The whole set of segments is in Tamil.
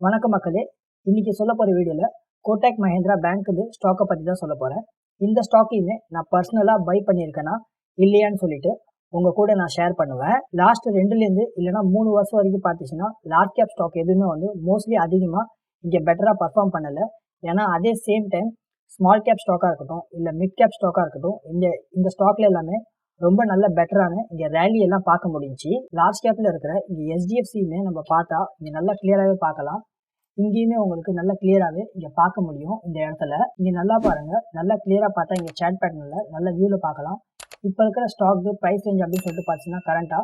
வணக்கம் மக்களே. இன்னைக்கு சொல்ல போகிற வீடியோவில் கோட்டாக் மஹேந்திரா பேங்க் ஸ்டாக்கை பற்றி தான் சொல்ல போகிறேன். இந்த ஸ்டாக்கையுமே நான் பர்சனலாக பை பண்ணியிருக்கேனா இல்லையான்னு சொல்லிட்டு உங்கள் கூட நான் ஷேர் பண்ணுவேன். லாஸ்ட் 2லேருந்து இல்லைனா 3 வருஷம் வரைக்கும் பார்த்துச்சுன்னா லார்ஜ் கேப் ஸ்டாக் எதுவுமே மோஸ்ட்லி அதிகமாக இங்கே பெட்டராக பர்ஃபார்ம் பண்ணலை. ஏன்னா அதே சேம் டைம் ஸ்மால் கேப் ஸ்டாக்காக இருக்கட்டும் இல்லை மிட் கேப் ஸ்டாக்காக இருக்கட்டும் இந்த ஸ்டாக்ல எல்லாமே ரொம்ப நல்ல பெட்டரான இங்கே ரேலி எல்லாம் பார்க்க முடிஞ்சிச்சு. லார்ஜ் கேப்பில் இருக்கிற இங்கே எஸ்டிஎஃப்சியுமே நம்ம பார்த்தா இங்கே நல்லா கிளியராகவே பார்க்கலாம். இங்கேயுமே உங்களுக்கு நல்லா கிளியராகவே இங்கே பார்க்க முடியும். இந்த இடத்துல இங்கே நல்லா பாருங்கள், நல்லா கிளியராக பார்த்தா இங்கே சேட் பேட்டர்னில் நல்ல வியூவில் பார்க்கலாம். இப்போ இருக்கிற ஸ்டாக்கு ப்ரைஸ் ரேஞ்ச் அப்படின்னு சொல்லிட்டு பார்த்தீங்கன்னா கரண்ட்டாக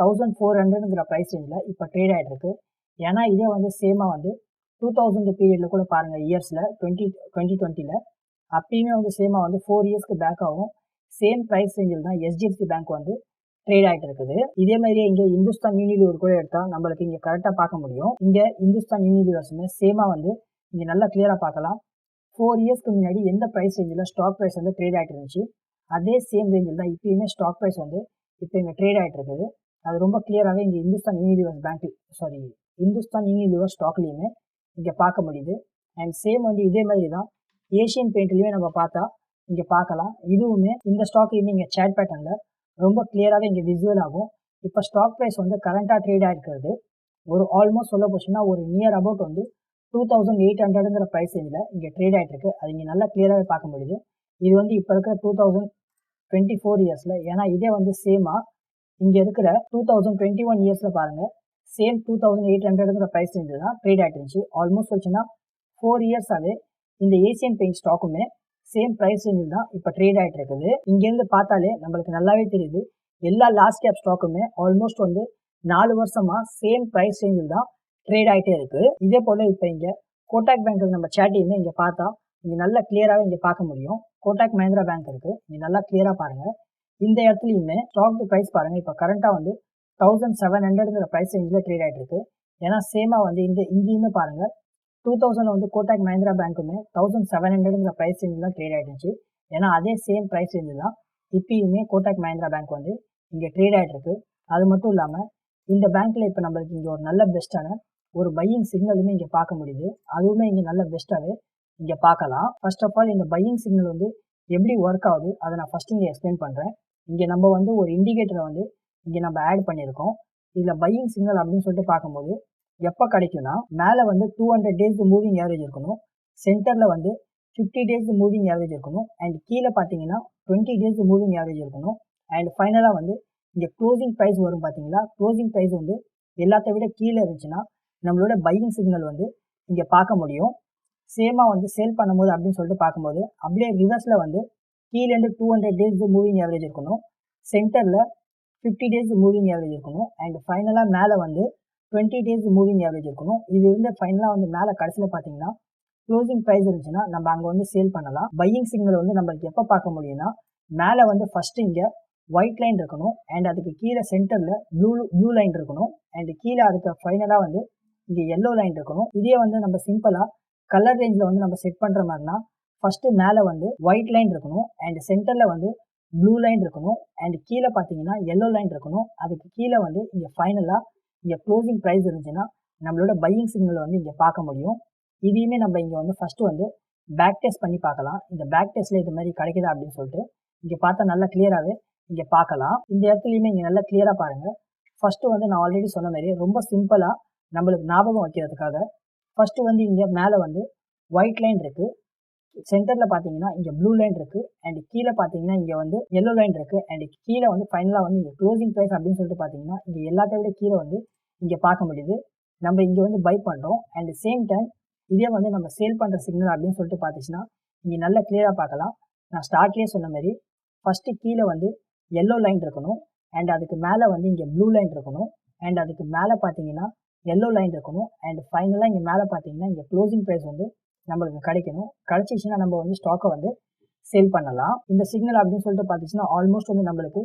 1400ங்கிற ப்ரைஸ் ரேஞ்சில் இப்போ ட்ரேட் ஆகிட்டு இருக்கு. ஏன்னா இதே சேமாக 2000 பீரியடில் கூட பாருங்கள், இயர்ஸில் 2020 அப்பயுமே சேமாக 4 இயர்ஸ்க்கு பேக் ஆகும். சேம் ப்ரைஸ் ரேஞ்சில் தான் எஸ்டிஎஃப்சி பேங்க் ட்ரேட் ஆகிட்டு இருக்குது. இதே மாதிரியே இங்கே இந்துஸ்தான் யூனிலிவர் கூட எடுத்தால் நம்மளுக்கு இங்கே கரெக்டாக பார்க்க முடியும். இங்கே இந்துஸ்தான் யூனிலிவர்ஸுமே சேமாக இங்கே நல்லா கிளியராக பார்க்கலாம். 4 இயர்ஸ்க்கு முன்னாடி எந்த ப்ரைஸ் ரேஞ்சில் ஸ்டாக் ப்ரைஸ் ட்ரேட் ஆகிட்டு இருந்துச்சு, அதே சேம் ரேஞ்சில் தான் இப்பயுமே ஸ்டாக் ப்ரைஸ் இப்போ இங்கே ட்ரேட் ஆகிட்டு இருக்குது. அது ரொம்ப கிளியராகவே இங்கே இந்துஸ்தான் யூனிலிவர் ஸ்டாக்லேயுமே இங்கே பார்க்க முடியுது. அண்ட் சேம் இதே மாதிரி தான் ஏஷியன் பெயிண்ட்லேயுமே நம்ம பார்த்தா இங்கே பார்க்கலாம். இதுவுமே இந்த ஸ்டாக்கையுமே இங்கே சேட் பேட்டர்னில் ரொம்ப கிளியராகவே இங்கே விசுவல் ஆகும். இப்போ ஸ்டாக் ப்ரைஸ் கரண்ட்டாக ட்ரேட் ஆகிருக்கிறது ஒரு ஆல்மோஸ்ட் சொல்ல போச்சுன்னா ஒரு நியர் அபவுட் 2800ங்கிற ப்ரைஸ் ரேஞ்சில் இங்கே ட்ரேட் ஆகிட்டு இருக்கு. அது இங்கே நல்லா கிளியராகவே பார்க்க முடியுது. இது இப்போ இருக்கிற 2024 இயர்ஸில், ஏன்னா இதே சேமாக இங்கே இருக்கிற 2021 இயர்ஸில் பாருங்கள், சேம் 2800ங்கிற ப்ரைஸ் ரேஞ்சு தான் ட்ரேட் ஆகிட்டு இருந்துச்சு. ஆல்மோஸ்ட் சொல்லிச்சுன்னா 4 இயர்ஸாகவே இந்த ஏசியன் பெயிண்ட் ஸ்டாக்குமே சேம் ப்ரைஸ் ரேஞ்சில் தான் இப்போ ட்ரேட் ஆகிட்டு இருக்குது. இங்கேருந்து பார்த்தாலே நம்மளுக்கு நல்லாவே தெரியுது, எல்லா லார்ஜ் கேப் ஸ்டாக்குமே ஆல்மோஸ்ட் 4 வருஷமாக சேம் ப்ரைஸ் ரேஞ்சில் தான் ட்ரேட் ஆகிட்டே இருக்குது. இதே போல் இப்போ இங்கே கோட்டாக் பேங்க் நம்ம சேட்டையுமே இங்கே பார்த்தா இங்கே நல்லா கிளியராகவே இங்கே பார்க்க முடியும். கோட்டாக் மஹேந்திரா பேங்க் இருக்குது, இங்கே நல்லா கிளியராக பாருங்கள். இந்த இடத்துலையுமே ஸ்டாக் ப்ரைஸ் பாருங்கள், இப்போ கரண்ட்டாக 1700ங்கிற ப்ரைஸ் ரேஞ்சில் ட்ரேட் ஆகிட்டு இருக்கு. ஏன்னா சேமாக இங்கேயுமே பாருங்கள் 2000 கோட்டாக் மஹேந்திரா பேங்க்குமே 1700ங்கிற ப்ரைஸ் ரேஞ்சில் தான் ட்ரேட் ஆகிடுச்சு. ஏன்னா அதே சேம் ப்ரைஸ் ரேஞ்சு தான் இப்பயுமே கோட்டாக் மஹேந்திரா பேங்க் இங்கே ட்ரேட் ஆகிட்டு இருக்கு. அது மட்டும் இல்லாமல் இந்த பேங்க்கில் இப்போ நம்மளுக்கு இங்கே ஒரு நல்ல பெஸ்ட்டான ஒரு பையிங் சிக்னலுமே இங்கே பார்க்க முடியுது. அதுவுமே இங்கே நல்ல பெஸ்ட்டாகவே இங்கே பார்க்கலாம். ஃபர்ஸ்ட் ஆஃப் ஆல் இந்த பையிங் சிக்னல் எப்படி ஒர்க் ஆகுது அதை நான் ஃபஸ்ட் இங்கே எக்ஸ்பிளைன் பண்ணுறேன். இங்கே நம்ம ஒரு இண்டிகேட்டரை இங்கே நம்ம ஆட் பண்ணியிருக்கோம். இதில் பையிங் சிக்னல் அப்படின்னு சொல்லிட்டு பார்க்கும்போது எப்போ கிடைக்கும்னா, மேலே 200 டேஸ் மூவிங் ஆவரேஜ் இருக்கணும், சென்டரில் 50 டேஸ் மூவிங் ஆவரேஜ் இருக்கணும், அண்ட் கீழே பார்த்தீங்கன்னா 20 டேஸ் மூவிங் ஆவரேஜ் இருக்கணும். அண்ட் ஃபைனலாக இங்கே க்ளோசிங் ப்ரைஸ் வரும் பார்த்தீங்களா, க்ளோசிங் ப்ரைஸ் எல்லாத்த விட கீழே இருந்துச்சுன்னா நம்மளோட பையிங் சிக்னல் இங்கே பார்க்க முடியும். சேமாக சேல் பண்ணும்போது அப்படின்னு சொல்லிட்டு பார்க்கும்போது அப்படியே ரிவர்ஸில் கீழேருந்து 200 டேஸ் மூவிங் ஆவரேஜ் இருக்கணும், சென்டரில் 50 டேஸ் மூவிங் ஆவரேஜ் இருக்கணும், அண்ட் ஃபைனலாக மேலே 20 டேஸ் மூவிங் ஆவரேஜ் இருக்கணும். இது இருந்து ஃபைனலாக மேலே கடைசியில் பார்த்தீங்கன்னா க்ளோசிங் ப்ரைஸ் இருந்துச்சுன்னா நம்ம அங்கே சேல் பண்ணலாம். பையிங் சிக்னல் நம்மளுக்கு எப்போ பார்க்க முடியும்னா, மேலே ஃபஸ்ட்டு இங்கே ஒயிட் லைன் இருக்கணும், அண்ட் அதுக்கு கீழே சென்டரில் ப்ளூ லைன் இருக்கணும், அண்ட் கீழே அதுக்கு ஃபைனலாக இங்கே எல்லோ லைன் இருக்கணும். இதே நம்ம சிம்பிளாக கலர் ரேஞ்சில் நம்ம செட் பண்ணுற மாதிரினா ஃபஸ்ட்டு மேலே ஒயிட் லைன் இருக்கணும், அண்ட் சென்டரில் ப்ளூ லைன் இருக்கணும், அண்ட் கீழே பார்த்தீங்கன்னா எல்லோ லைன் இருக்கணும். அதுக்கு கீழே இங்கே ஃபைனலாக இங்கே க்ளோசிங் ப்ரைஸ் இருந்துச்சுன்னா நம்மளோட பையிங் சிக்னல் இங்கே பார்க்க முடியும். இதையுமே நம்ம இங்கே ஃபஸ்ட்டு பேக் டெஸ்ட் பண்ணி பார்க்கலாம். இந்த பேக் டெஸ்ட்டில் இது மாதிரி கிடைக்குதா அப்படின்னு சொல்லிட்டு இங்கே பார்த்தா நல்லா கிளியராகவே இங்கே பார்க்கலாம். இந்த இடத்துலையுமே இங்கே நல்லா கிளியராக பாருங்கள். ஃபஸ்ட்டு நான் ஆல்ரெடி சொன்ன மாதிரி ரொம்ப சிம்பிளாக நம்மளுக்கு ஞாபகம் வைக்கிறதுக்காக ஃபஸ்ட்டு இங்கே மேலே ஒயிட் லைன் இருக்குது, சென்டரில் பார்த்தீங்கன்னா இங்கே ப்ளூ லைன் இருக்குது, அண்ட் கீழே பார்த்தீங்கன்னா இங்கே எல்லோ லைன் இருக்குது, அண்ட் கீழே ஃபைனலாக இங்கே க்ளோசிங் ப்ரைஸ் அப்படின்னு சொல்லிட்டு பார்த்தீங்கன்னா இங்கே எல்லாத்த விட கீழே இங்கே பார்க்க முடியுது. நம்ம இங்கே பை பண்ணுறோம், அண்ட் சேம் டைம் இதே நம்ம சேல் பண்ணுற சிக்னல் அப்படின்னு சொல்லிட்டு பார்த்துச்சுன்னா இங்கே நல்லா கிளியராக பார்க்கலாம். நான் ஸ்டார்ட்லேயே சொன்ன மாதிரி ஃபஸ்ட்டு கீழே எல்லோ லைன் இருக்கணும், அண்ட் அதுக்கு மேலே இங்கே ப்ளூ லைன் இருக்கணும், அண்ட் அதுக்கு மேலே பார்த்தீங்கன்னா எல்லோ லைன் இருக்கணும், அண்ட் ஃபைனலாக இங்கே மேலே பார்த்தீங்கன்னா இங்கே க்ளோசிங் ப்ரைஸ் நம்மளுக்கு கிடைக்கணும். கிடைச்சிச்சுன்னா நம்ம ஸ்டாக்கை சேல் பண்ணலாம். இந்த சிக்னல் அப்படின்னு சொல்லிட்டு பார்த்துச்சுன்னா ஆல்மோஸ்ட் நம்மளுக்கு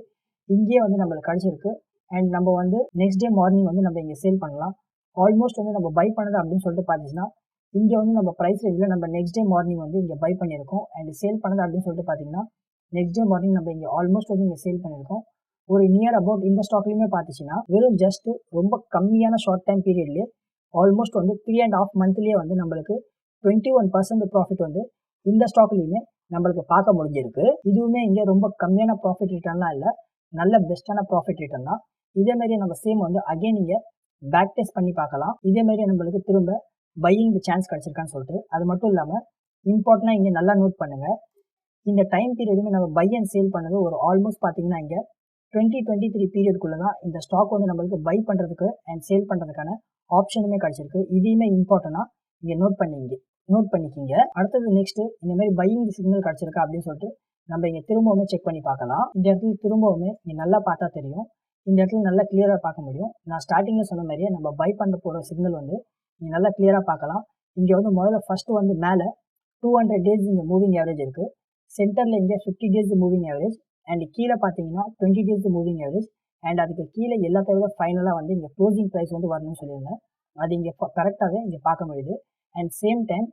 இங்கேயே நம்மளுக்கு கிடைச்சிருக்கு, அண்ட் நம்ம நெக்ஸ்ட் டே மார்னிங் நம்ம இங்கே சேல் பண்ணலாம். ஆல்மோஸ்ட் நம்ம பை பண்ணது அப்படின்னு சொல்லிட்டு பார்த்துச்சுன்னா இங்கே நம்ம ப்ரைஸ் ரேஞ்சில் நம்ம நெக்ஸ்ட் டே மார்னிங் இங்கே பை பண்ணியிருக்கோம், அண்ட் சேல் பண்ணது அப்படின்னு சொல்லிட்டு பார்த்தீங்கன்னா நெக்ஸ்ட் டே மார்னிங் நம்ம இங்கே ஆல்மோஸ்ட் இங்கே சேல் பண்ணியிருக்கோம். ஒரு நியர் அபவுட் இந்த ஸ்டாக்லையுமே பார்த்துச்சுன்னா வெறும் ஜஸ்ட் ரொம்ப கம்மியான ஷார்ட் டைம் பீரியட்லேயே ஆல்மோஸ்ட் வந்து 3.5 மந்த்லேயே வந்து நம்மளுக்கு 21% ப்ராஃபிட் வந்து இந்த ஸ்டாக்லேயுமே நம்மளுக்கு பார்க்க முடிஞ்சிருக்கு. இதுவுமே இங்கே ரொம்ப கம்மியான ப்ராஃபிட் ரிட்டர்ன்லாம் இல்லை, நல்ல பெஸ்ட்டான ப்ராஃபிட் ரிட்டர்ன் தான். இதேமாரி நம்ம சேம் வந்து அகைன் நீங்கள் பேக் டெஸ்ட் பண்ணி பார்க்கலாம். இதேமாரி நம்மளுக்கு திரும்ப பையிங் சான்ஸ் கிடச்சிருக்கான்னு சொல்லிட்டு. அது மட்டும் இல்லாமல் இம்பார்ட்டண்டாக இங்கே நல்லா நோட் பண்ணுங்கள், இந்த டைம் பீரியடுமே நம்ம பை அண்ட் சேல் பண்ணது ஒரு ஆல்மோஸ்ட் பார்த்தீங்கன்னா இங்கே 2023 பீரியடுக்குள்ளே தான் இந்த ஸ்டாக் வந்து நம்மளுக்கு பை பண்ணுறதுக்கு அண்ட் சேல் பண்ணுறதுக்கான ஆப்ஷனுமே கிடச்சிருக்கு. இதையுமே இம்பார்ட்டண்டாக இங்கே நோட் பண்ணிக்கிங்க. அடுத்தது நெக்ஸ்ட்டு இந்த மாதிரி பையிங் சிக்னல் கிடச்சிருக்கா அப்படின்னு சொல்லிட்டு நம்ம இங்கே திரும்பவுமே செக் பண்ணி பார்க்கலாம். இந்த இடத்துல திரும்பவுமே இங்கே நல்லா பார்த்தா தெரியும், இந்த இடத்துல நல்லா கிளியராக பார்க்க முடியும். நான் ஸ்டார்டிங்கில் சொன்ன மாதிரியே நம்ம பை பண்ண போகிற சிக்னல் வந்து இங்கே நல்லா கிளியராக பார்க்கலாம். இங்கே வந்து முதல்ல ஃபஸ்ட்டு வந்து மேலே 200 டேஸ் இங்கே மூவிங் ஆவரேஜ் இருக்குது, சென்டரில் இங்கே 50 டேஸ் மூவிங் ஆவரேஜ், அண்ட் கீழே பார்த்தீங்கன்னா 20 டேஸ் மூவிங் ஆவரேஜ், அண்ட் அதுக்கு கீழே எல்லாத்த விட ஃபைனலாக வந்து இங்கே க்ளோசிங் ப்ரைஸ் வந்து வரணும்னு சொல்லியிருந்தேன். அது இங்கே கரெக்டாகவே இங்கே பார்க்க முடியுது. அண்ட் சேம் டைம்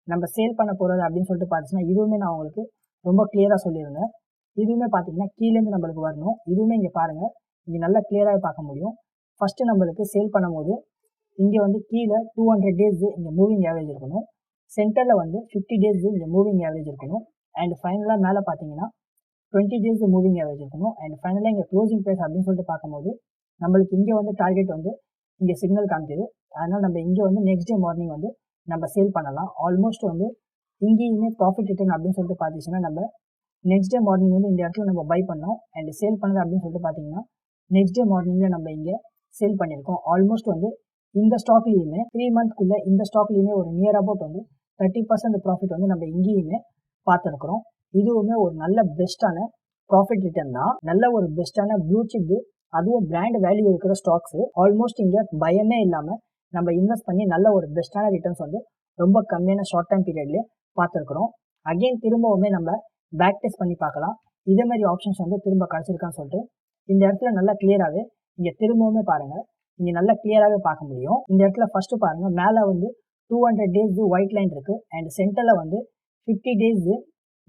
நம்ம சேல் பண்ண போகிறது அப்படின்னு சொல்லிட்டு பார்த்துச்சுன்னா இதுவுமே நான் உங்களுக்கு ரொம்ப கிளியராக சொல்லியிருந்தேன். இதுவுமே பார்த்தீங்கன்னா கீழேருந்து நம்மளுக்கு வரணும். இதுவுமே இங்கே பாருங்கள், இங்கே நல்லா கிளியராகவே பார்க்க முடியும். ஃபஸ்ட்டு நம்மளுக்கு சேல் பண்ணும்போது இங்கே வந்து கீழே 200 டேஸ் இங்கே மூவிங் ஆவரேஜ் இருக்கணும், சென்டரில் வந்து 50 டேஸ் இங்கே மூவிங் ஆவரேஜ் இருக்கணும், அண்ட் ஃபைனலாக மேலே பார்த்தீங்கன்னா 20 டேஸ் மூவிங் ஆவரேஜ் இருக்கணும், அண்ட் ஃபைனலாக இங்கே க்ளோசிங் ப்ரைஸ் அப்படின்னு சொல்லிட்டு பார்க்கும்போது நம்மளுக்கு இங்கே வந்து டார்கெட் வந்து இங்கே சிக்னல் காமிக்குது. அதனால் நம்ம இங்கே வந்து நெக்ஸ்ட் டே மார்னிங் வந்து நம்ம சேல் பண்ணலாம். ஆல்மோஸ்ட் வந்து இங்கேயுமே ப்ராஃபிட் ரிட்டர்ன் அப்படின்னு சொல்லிட்டு பார்த்துச்சுன்னா நம்ம நெக்ஸ்ட் டே மார்னிங் வந்து இந்த இடத்துல நம்ம பை பண்ணோம் அண்ட் சேல் பண்ணது அப்படின்னு சொல்லிட்டு பார்த்தீங்கன்னா நெக்ஸ்ட் டே மார்னிங்கில் நம்ம இங்கே சேல் பண்ணியிருக்கோம். ஆல்மோஸ்ட் வந்து இந்த ஸ்டாக்லேயுமே 3 மந்த்க்குள்ளே இந்த ஸ்டாக்லேயுமே ஒரு நியர் அபவுட் வந்து 30% ப்ராஃபிட் வந்து நம்ம இங்கேயுமே பார்த்துருக்குறோம். இதுவுமே ஒரு நல்ல பெஸ்ட்டான ப்ராஃபிட் ரிட்டர்ன் தான், நல்ல ஒரு பெஸ்ட்டான ப்ளூ சிப், அதுவும் பிராண்ட் வேல்யூ இருக்கிற ஸ்டாக்ஸு. ஆல்மோஸ்ட் இங்கே பயமே இல்லாமல் நம்ம இன்வெஸ்ட் பண்ணி நல்ல ஒரு பெஸ்ட்டான ரிட்டர்ன்ஸ் வந்து ரொம்ப கம்மியான ஷார்ட் டைம் பீரியட்லேயே பார்த்துருக்குறோம். அகெயின் திரும்பவுமே நம்ம பேக் டெஸ்ட் பண்ணி பார்க்கலாம், இதே மாதிரி ஆப்ஷன்ஸ் வந்து திரும்ப கிடச்சிருக்கான்னு சொல்லிட்டு. இந்த இடத்துல நல்லா கிளியராகவே இங்கே திரும்பவுமே பாருங்கள், இங்கே நல்லா கிளியராகவே பார்க்க முடியும். இந்த இடத்துல ஃபஸ்ட்டு பாருங்கள், மேலே வந்து 200 டேஸ் ஒயிட் லைன் இருக்குது, அண்ட் சென்டரில் வந்து 50 டேஸ்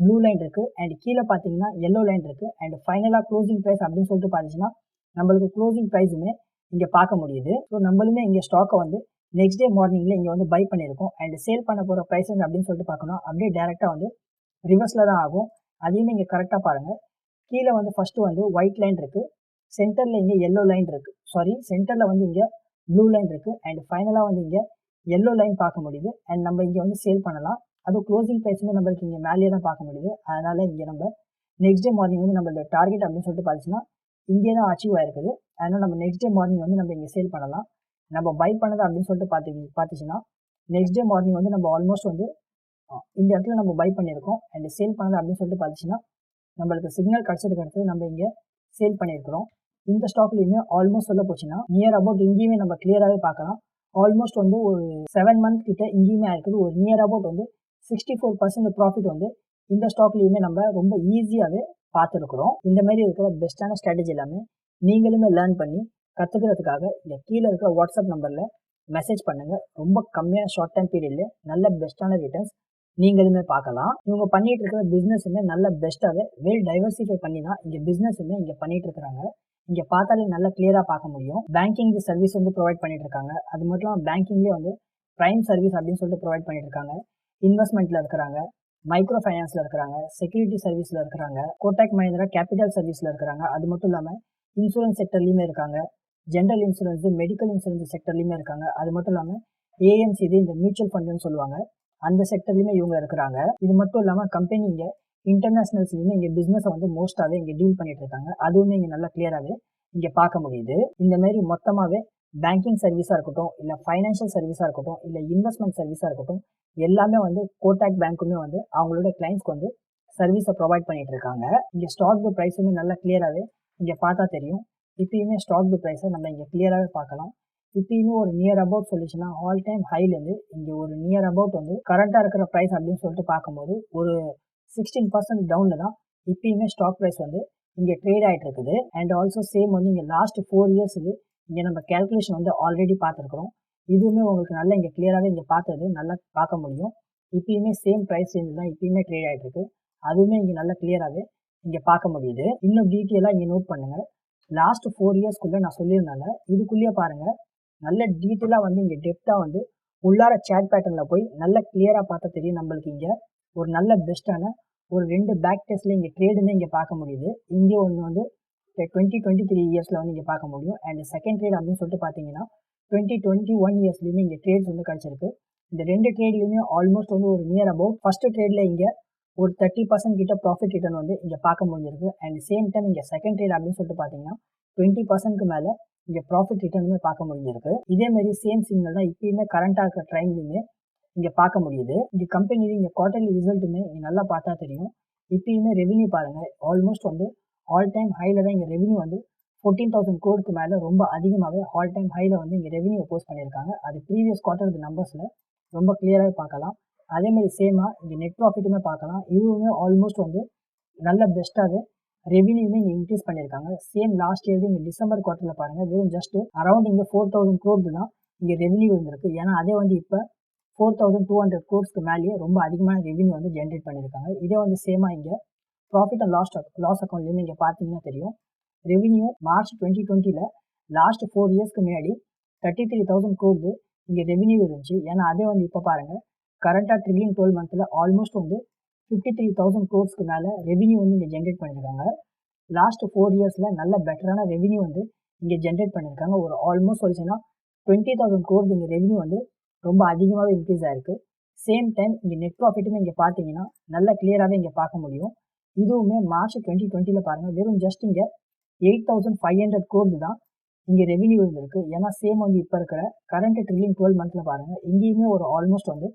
ப்ளூ லைன் இருக்குது, அண்ட் கீழே பார்த்தீங்கன்னா எல்லோ லைன் இருக்குது, அண்ட் ஃபைனலாக க்ளோசிங் ப்ரைஸ் அப்படின்னு சொல்லிட்டு பார்த்துச்சுன்னா நம்மளுக்கு க்ளோசிங் ப்ரைஸுமே இங்கே பார்க்க முடியுது. ஸோ நம்மளுமே இங்கே ஸ்டாக்கை வந்து நெக்ஸ்ட் டே மார்னிங்கில் இங்கே வந்து பை பண்ணியிருக்கோம், அண்ட் சேல் பண்ண போகிற ப்ரைஸ் அப்படின்னு சொல்லிட்டு பார்க்கணும் அப்படியே டேரெக்டாக வந்து ரிவர்ஸில் தான் ஆகும். அதையுமே இங்கே கரெக்டாக பாருங்கள், கீழே வந்து ஃபஸ்ட்டு வந்து ஒயிட் லைன் இருக்குது, சென்டரில் இங்கே எல்லோ லைன் இருக்குது, சென்டரில் வந்து இங்கே ப்ளூ லைன் இருக்குது, அண்ட் ஃபைனலாக வந்து இங்கே எல்லோ லைன் பார்க்க முடியுது. அண்ட் நம்ம இங்கே வந்து சேல் பண்ணலாம், அதுவும் க்ளோசிங் ப்ரைஸுமே நம்மளுக்கு இங்கே மேலேயே தான் பார்க்க முடியுது. அதனால் இங்கே நம்ம நெக்ஸ்ட் டே மார்னிங் வந்து நம்மளோட டார்கெட் அப்படின்னு சொல்லிட்டு பார்த்துச்சுன்னா இங்கே தான் அச்சீவ் ஆயிருக்குது. அதனால் நம்ம நெக்ஸ்ட் டே மார்னிங் வந்து நம்ம இங்கே சேல் பண்ணலாம். நம்ம பை பண்ணது அப்படின்னு சொல்லிட்டு பார்த்துச்சுன்னா நெக்ஸ்ட் டே மார்னிங் வந்து நம்ம ஆல்மோஸ்ட் வந்து இந்த இடத்துல நம்ம பை பண்ணியிருக்கோம், அண்ட் சேல் பண்ணது அப்படின்னு சொல்லிட்டு பார்த்துச்சுன்னா நம்மளுக்கு சிக்னல் கிடச்சதுக்கு அடுத்து நம்ம இங்கே சேல் பண்ணியிருக்கிறோம். இந்த ஸ்டாக்லேயுமே ஆல்மோஸ்ட் சொல்ல போச்சுன்னா நியர் அபவுட் இங்கேயுமே நம்ம கிளியராகவே பார்க்கலாம். ஆல்மோஸ்ட் வந்து ஒரு 7 மந்த் கிட்ட இங்கேயுமே இருக்குது. ஒரு நியர் அபவுட் வந்து 64% ப்ராஃபிட் வந்து இந்த ஸ்டாக்லேயுமே நம்ம ரொம்ப ஈஸியாகவே பார்த்துருக்குறோம். இந்த மாதிரி இருக்கிற பெஸ்ட்டான ஸ்ட்ராட்டஜி எல்லாமே நீங்களுமே லேர்ன் பண்ணி கற்றுக்கிறதுக்காக இந்த கீழே இருக்கிற வாட்ஸ்அப் நம்பரில் மெசேஜ் பண்ணுங்கள். ரொம்ப கம்மியான ஷார்ட் டைம் பீரியட்ல நல்ல பெஸ்ட்டான ரிட்டர்ன்ஸ் நீங்களுமே பார்க்கலாம். இவங்க பண்ணிட்டு இருக்கிற பிஸ்னஸுமே நல்ல பெஸ்ட்டாகவே வெல் டைவர்சிஃபை பண்ணி தான் இங்கே பிஸ்னஸுமே இங்கே பண்ணிட்டு இருக்கிறாங்க. இங்கே பார்த்தாலே நல்லா கிளியராக பார்க்க முடியும். பேங்கிங் சர்வீஸ் வந்து ப்ரொவைட் பண்ணிட்டு இருக்காங்க. அது மட்டும் இல்லாமல் பேங்கிங்லேயே வந்து ப்ரைம் சர்வீஸ் அப்படின்னு சொல்லிட்டு ப்ரொவைட் பண்ணிட்டு இருக்காங்க. இன்வெஸ்ட்மெண்ட்டில் இருக்கிறாங்க, மைக்ரோ ஃபைனான்ஸில் இருக்கிறாங்க, செக்யூரிட்டி சர்வீஸில் இருக்கிறாங்க, கோட்டாக் மஹிந்திரா கேபிட்டல் சர்வீஸில் இருக்கிறாங்க. அது மட்டும் இல்லாமல் இன்சூரன்ஸ் செக்டர்லையுமே இருக்காங்க, ஜென்ரல் இன்சூரன்ஸ், மெடிக்கல் இன்சூரன்ஸ் செக்டர்லையுமே இருக்காங்க. அது மட்டும் இல்லாமல் ஏஎம்சி, இது இந்த மியூச்சுவல் ஃபண்டுன்னு சொல்லுவாங்க, அந்த செக்டர்லையுமே இவங்க இருக்கிறாங்க. இது மட்டும் இல்லாமல் கம்பெனி இங்கே இன்டர்நேஷ்னல்ஸ்லையுமே இங்கே பிஸ்னஸை வந்து மோஸ்ட்டாகவே இங்கே டீல் பண்ணிட்டு இருக்காங்க. அதுவுமே இங்கே நல்லா கிளியராகவே இங்கே பார்க்க முடியுது. இந்த மாதிரி மொத்தமாகவே பேங்கிங் சர்வீஸாக இருக்கட்டும், இல்லை ஃபைனான்ஷியல் சர்வீஸாக இருக்கட்டும், இல்லை இன்வெஸ்ட்மெண்ட் சர்வீஸாக இருக்கட்டும், எல்லாமே வந்து கோட்டாக் பேங்க்குமே வந்து அவங்களோட கிளைண்ட்ஸ்க்கு வந்து சர்வீஸை ப்ரொவைட் பண்ணிட்டு இருக்காங்க. இங்கே ஸ்டாக் ப்ரைஸுமே நல்லா கிளியராகவே இங்கே பார்த்தா தெரியும். இப்பயுமே ஸ்டாக் ப்ரைஸை நம்ம இங்கே கிளியராகவே பார்க்கலாம். இப்பயுமே ஒரு நியர் அபவுட் சொல்லிச்சுன்னா ஆல் டைம் ஹைலேருந்து இங்கே ஒரு நியர் அபவுட் வந்து கரண்ட்டாக இருக்கிற ப்ரைஸ் அப்படின்னு சொல்லிட்டு பார்க்கும்போது ஒரு 16% டவுனில் தான் இப்பயுமே ஸ்டாக் ப்ரைஸ் வந்து இங்கே ட்ரேட் ஆகிட்டு இருக்குது. அண்ட் ஆல்சோ சேம் வந்து இங்கே லாஸ்ட் 4 இயர்ஸ் இது இங்கே நம்ம கேல்குலேஷன் வந்து ஆல்ரெடி பார்த்துருக்குறோம். இதுவுமே உங்களுக்கு நல்லா இங்கே கிளியராகவே இங்கே பார்த்தது நல்லா பார்க்க முடியும். இப்பயுமே சேம் ப்ரைஸ் ரேஞ்சில் தான் இப்பயுமே ட்ரேட் ஆகிட்டு இருக்கு. அதுவுமே இங்கே நல்லா கிளியராகவே இங்கே பார்க்க முடியுது. இன்னும் டீட்டெயிலாக இங்கே நோட் பண்ணுங்கள். லாஸ்ட் 4 இயர்ஸ்க்குள்ளே நான் சொல்லியிருந்தால இதுக்குள்ளேயே பாருங்கள், நல்ல டீட்டெயிலாக வந்து இங்கே டெப்த்தாக வந்து உள்ளார சேட் பேட்டர்னில் போய் நல்ல கிளியராக பார்த்தா தெரியும் நம்மளுக்கு இங்கே ஒரு நல்ல பெஸ்ட்டான ஒரு 2 பேக் டெஸ்ட்டில் இங்கே ட்ரேடுமே இங்கே பார்க்க முடியுது. இங்கே ஒன்று வந்து 2023 இயர்ஸில் வந்து இங்கே பார்க்க முடியும். அண்ட் செகண்ட் ட்ரேட் அப்படின்னு சொல்லிட்டு பார்த்தீங்கன்னா 2021 இயர்ஸ்லையுமே இங்கே ட்ரேட்ஸ் வந்து கிடச்சிருக்கு. இந்த 2 ட்ரேட்லையுமே ஆல்மோஸ்ட் வந்து ஒரு நியர் அபவுட் ஃபர்ஸ்ட் ட்ரேடில் இங்கே ஒரு 30% கிட்ட ப்ராஃபிட் ரிட்டர்ன் வந்து இங்கே பார்க்க முடிஞ்சிருக்கு. அண்ட் சேம் டைம் இங்கே செகண்ட் ட்ரேட் அப்படின்னு சொல்லிட்டு பார்த்தீங்கன்னா 20%க்கு மேலே இங்கே ப்ராஃபிட் ரிட்டர்னுமே பார்க்க முடிஞ்சிருக்கு. இதேமாதிரி சேம் சிக்னல் தான் இப்பயுமே கரண்ட்டாக இருக்கிற ட்ரைம்லையுமே இங்கே பார்க்க முடியுது. இந்த கம்பெனி இங்கே குவார்டர்லி ரிசல்ட்டுமே இங்கே நல்லா பார்த்தா தெரியும். இப்பயுமே ரெவென்யூ பாருங்கள் ஆல்மோஸ்ட் வந்து ஆல் டைம் ஹையில் தான் இங்கே ரெவென்யூ வந்து 14,000 crore மேலே ரொம்ப அதிகமாகவே ஆல் டைம் ஹையில் வந்து இங்கே ரெவென்யூ போஸ்ட் பண்ணியிருக்காங்க. அது ப்ரீவியஸ் குவார்டர் நம்பர்ஸில் ரொம்ப கிளியராகவே பார்க்கலாம். அதேமாதிரி சேமாக இங்கே நெட் ப்ராஃபிட்டுமே பார்க்கலாம். இதுவுமே ஆல்மோஸ்ட் வந்து நல்ல பெஸ்ட்டாகவே ரெவென்யூமே இங்கே இன்க்ரீஸ் பண்ணியிருக்காங்க. சேம் லாஸ்ட் இயர் இங்கே டிசம்பர் குவார்ட்டரில் பாருங்கள் வெறும் ஜஸ்ட் அரௌண்ட் இங்கே 4,000 crore தான் இங்கே ரெவென்யூ இருந்திருக்கு. ஏன்னா அதே வந்து இப்போ 4,200 crore மேலேயே ரொம்ப அதிகமான ரெவென்யூ வந்து ஜென்ரேட் பண்ணியிருக்காங்க. இதே வந்து சேமாக இங்கே ப்ராஃபிட் அண்ட் லாஸ் அக்கௌண்ட்லேயுமே இங்கே பார்த்தீங்கன்னா தெரியும். ரெவென்யூ மார்ச் 2020 லாஸ்ட் 4 இயர்ஸ்க்கு முன்னாடி 33,000 crore இங்கே ரெவென்யூ இருந்துச்சு. ஏன்னா அதே வந்து இப்போ பாருங்கள் கரண்ட்டாக ட்ரில்லிங் 12 மந்த்தில் ஆல்மோஸ்ட் வந்து 53,000 crore மேலே ரெவென்யூ வந்து இங்கே ஜென்ரேட் பண்ணியிருக்காங்க. லாஸ்ட் 4 இயர்ஸில் நல்ல பெட்டரான ரெவென்யூ வந்து இங்கே ஜென்ரேட் பண்ணியிருக்காங்க. ஒரு ஆல்மோஸ்ட் சொல்லிச்சுன்னா 20,000 crore இங்கே ரெவென்யூ வந்து ரொம்ப அதிகமாகவே இன்க்ரீஸ் ஆகிருக்கு. சேம் டைம் இங்கே நெட் ப்ராஃபிட்டுமே இங்கே பார்த்தீங்கன்னா நல்ல கிளியராகவே இங்கே பார்க்க முடியும். இதுவுமே மார்ச் 2020 பாருங்கள் வெறும் ஜஸ்ட் இங்கே 8,500 crore தான் இங்கே ரெவென்யூ இருந்திருக்கு. ஏன்னா சேம் வந்து இப்போ இருக்கிற கரண்ட் ட்ரில்லிங் 12 மந்த்தில் பாருங்கள் இங்கேயுமே ஒரு ஆல்மோஸ்ட் வந்து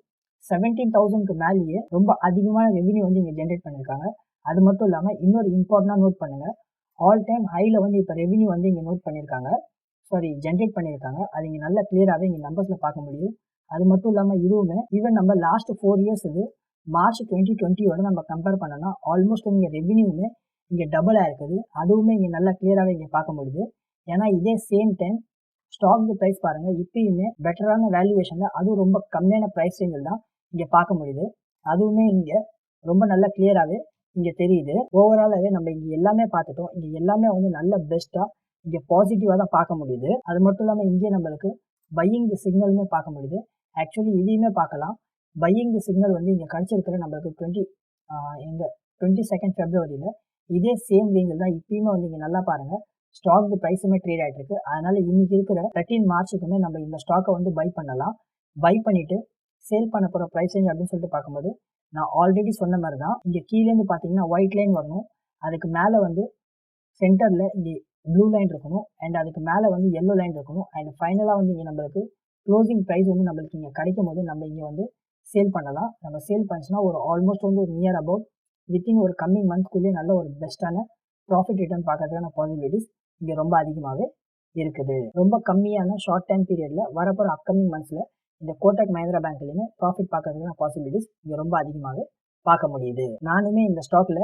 17,000க்கு மேலேயே ரொம்ப அதிகமான ரெவென்யூ வந்து இங்கே ஜென்ரேட் பண்ணியிருக்காங்க. அது மட்டும் இல்லாமல் இன்னொரு இம்பார்ட்டண்டாக நோட் பண்ணுங்கள், ஆல் டைம் ஹையில் வந்து இப்போ ரெவென்யூ வந்து இங்கே நோட் பண்ணியிருக்காங்க, ஜென்ரேட் பண்ணியிருக்காங்க. அது இங்கே நல்ல கிளியராகவே இங்கே நம்பர்ஸில் பார்க்க முடியுது. அது மட்டும் இல்லாமல் இதுவுமே ஈவன் நம்ம லாஸ்ட் 4 இயர்ஸ் இது மார்ச் 2020 நம்ம கம்பேர் பண்ணோம்னா ஆல்மோஸ்ட் இங்கே ரெவென்யூமே இங்கே டபுள் ஆயிருக்குது. அதுவுமே இங்கே நல்லா கிளியராகவே இங்கே பார்க்க முடியுது. ஏன்னா இதே சேம் டைம் ஸ்டாக் ப்ரைஸ் பாருங்கள் இப்பயுமே பெட்டரான வேல்யூவேஷனில் அதுவும் ரொம்ப கம்மியான ப்ரைஸ் ரேஞ்சில் தான் இங்கே பார்க்க முடியுது. அதுவுமே இங்கே ரொம்ப நல்லா கிளியராகவே இங்கே தெரியுது. ஓவராலாகவே நம்ம இங்கே எல்லாமே பார்த்துட்டோம். இங்கே எல்லாமே வந்து நல்ல பெஸ்ட்டாக இங்கே பாசிட்டிவாக தான் பார்க்க முடியுது. அது மட்டும் இல்லாமல் இங்கே நம்மளுக்கு பையிங் தி சிக்னலுமே பார்க்க முடியுது. ஆக்சுவலி இதையுமே பார்க்கலாம். பையிங் தி சிக்னல் வந்து இங்கே கிடச்சிருக்கிற நம்மளுக்கு 22 ஃபெப்ரவரியில் இதே சேம் ரேஞ்சில் தான் இப்பயுமே வந்து இங்கே நல்லா பாருங்கள் ஸ்டாக் ப்ரைஸுமே ட்ரேட் ஆகிட்டு இருக்கு. அதனால் இன்றைக்கி இருக்கிற 13 மார்ச்சுக்குமே நம்ம இந்த ஸ்டாக்கை வந்து பை பண்ணலாம். பை பண்ணிவிட்டு சேல் பண்ண போகிற ப்ரைஸ் ரேஞ்ச் அப்படின்னு சொல்லிட்டு பார்க்கும்போது நான் ஆல்ரெடி சொன்ன மாதிரி தான் இங்கே கீழேருந்து பார்த்தீங்கன்னா ஒயிட் லைன் வரணும், அதுக்கு மேலே வந்து சென்டரில் இங்கே ப்ளூ லைன் இருக்கணும், அண்ட் அதுக்கு மேலே வந்து எல்லோ லைன் இருக்கணும், அண்ட் ஃபைனலாக வந்து இங்கே நம்மளுக்கு க்ளோசிங் ப்ரைஸ் வந்து நம்மளுக்கு இங்கே கிடைக்கும் போது நம்ம இங்கே வந்து சேல் பண்ணலாம். நம்ம சேல் பண்ணிச்சுன்னா ஒரு ஆல்மோஸ்ட் வந்து ஒரு நியர் அபவுட் வித்தின் ஒரு கம்மிங் மந்த்க்குள்ளேயே நல்ல ஒரு பெஸ்ட்டான ப்ராஃபிட் ரிட்டர்ன் பார்க்கறதுக்கான பாசிபிலிட்டிஸ் இங்கே ரொம்ப அதிகமாகவே இருக்குது. ரொம்ப கம்மியான ஷார்ட் டைம் பீரியடில் வரப்போகிற அப்கமிங் மந்த்ஸில் இந்த கோட்டக் மஹிந்திரா பேங்க்லையுமே ப்ராஃபிட் பார்க்கறதுக்கான பாசிபிலிட்டிஸ் இங்கே ரொம்ப அதிகமாகவே பார்க்க முடியுது. நானுமே இந்த ஸ்டாக்கில்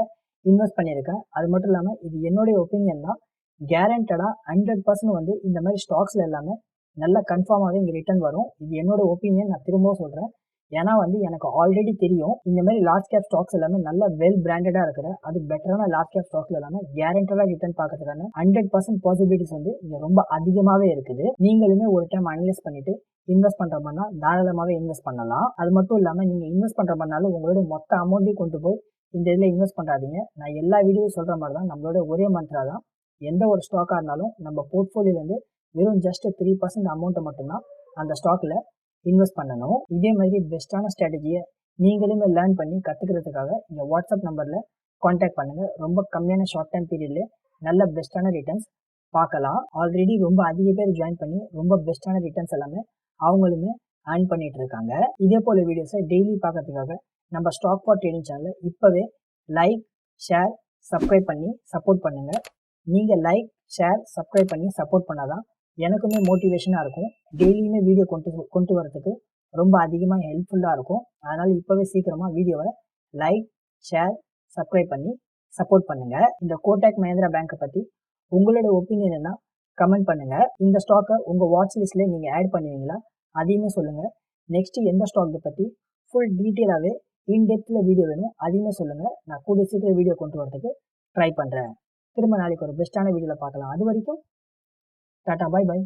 இன்வெஸ்ட் பண்ணியிருக்கேன். அது மட்டும் இல்லாமல் இது என்னுடைய ஒப்பீனியன் தான். கேரண்டடாக 100% வந்து இந்த மாதிரி ஸ்டாக்ஸில் எல்லாமே நல்ல கன்ஃபார்மாகவே இங்கே ரிட்டர்ன் வரும். இது என்னோட ஒப்பீனியன், நான் திரும்பவும் சொல்கிறேன். ஏன்னா வந்து எனக்கு ஆல்ரெடி தெரியும் இந்த மாதிரி லார்ஜ் கேப் ஸ்டாக்ஸ் எல்லாமே நல்ல வெல் பிராண்டடாக இருக்கிற அது பெட்டரான லார்ஜ் கேப் ஸ்டாக்ஸ் எல்லாமே கேரண்டடாக ரிட்டர்ன் பார்க்கறதுக்கான 100% பாசிபிலிட்டிஸ் வந்து இங்கே ரொம்ப அதிகமாகவே இருக்குது. நீங்களுமே ஒரு டைம் அனலைஸ் பண்ணிட்டு இன்வெஸ்ட் பண்ணுற மாதிரினா தாராளமாகவே இன்வெஸ்ட் பண்ணலாம். அது மட்டும் இல்லாமல் நீங்கள் இன்வெஸ்ட் பண்ணுற மாதிரினாலும் உங்களுடைய மொத்த அமௌண்ட்டையும் கொண்டு போய் இந்த இதில் இன்வெஸ்ட் பண்ணுறாதீங்க. நான் எல்லா வீடியோவும் சொல்கிற மாதிரி தான் நம்மளோட ஒரே மந்த்ரா தான் எந்த ஒரு ஸ்டாக்காக இருந்தாலும் நம்ம போர்ட்ஃபோலியோலேருந்து வெறும் ஜஸ்ட் 3% அமௌண்ட்டை மட்டும்தான் அந்த ஸ்டாக்கில் இன்வெஸ்ட் பண்ணணும். இதே மாதிரி பெஸ்ட்டான ஸ்ட்ராட்டஜியை நீங்களுமே லேர்ன் பண்ணி கற்றுக்கிறதுக்காக இங்கே வாட்ஸ்அப் நம்பரில் காண்டாக்ட் பண்ணுங்கள். ரொம்ப கம்மியான ஷார்ட் டைம் பீரியட்லேயே நல்ல பெஸ்ட்டான ரிட்டர்ன்ஸ் பார்க்கலாம். ஆல்ரெடி ரொம்ப அதிக பேர் ஜாயின் பண்ணி ரொம்ப பெஸ்ட்டான ரிட்டர்ன்ஸ் எல்லாமே அவங்களுமே ஏர்ன் பண்ணிட்டு இருக்காங்க. இதே போல் வீடியோஸை டெய்லி பார்க்கறதுக்காக நம்ம ஸ்டாக் ஃபார் ட்ரேடிங் சேனலை இப்போவே லைக், ஷேர், சப்ஸ்கிரைப் பண்ணி சப்போர்ட் பண்ணுங்கள். நீங்கள் லைக், ஷேர், சப்ஸ்கிரைப் பண்ணி சப்போர்ட் பண்ணாதான் எனக்குமே மோட்டிவேஷனாக இருக்கும். டெய்லியுமே வீடியோ கொண்டு வரதுக்கு ரொம்ப அதிகமாக ஹெல்ப்ஃபுல்லாக இருக்கும். அதனால் இப்போவே சீக்கிரமாக வீடியோவை லைக், ஷேர், சப்ஸ்கிரைப் பண்ணி சப்போர்ட் பண்ணுங்கள். இந்த கோட்டக் மஹிந்திரா பேங்க்கை பற்றி உங்களோட ஒப்பீனியன் என்ன கமெண்ட் பண்ணுங்கள். இந்த ஸ்டாக்கை உங்கள் வாட்ச் லிஸ்ட்டில் நீங்கள் ஆட் பண்ணுவீங்களா அதையுமே சொல்லுங்கள். நெக்ஸ்ட்டு எந்த ஸ்டாக்கை பற்றி ஃபுல் டீட்டெயிலாகவே இன்டெப்த்தில் வீடியோ வேணும் அதையுமே சொல்லுங்கள். நான் கூடிய சீக்கிரம் வீடியோ கொண்டு வரதுக்கு ட்ரை பண்ணுறேன். திரும்ப நாளைக்கு ஒரு பெஸ்ட்டான வீடியோவில் பார்க்கலாம். அது வரைக்கும் டாட்டா, பாய் பாய்.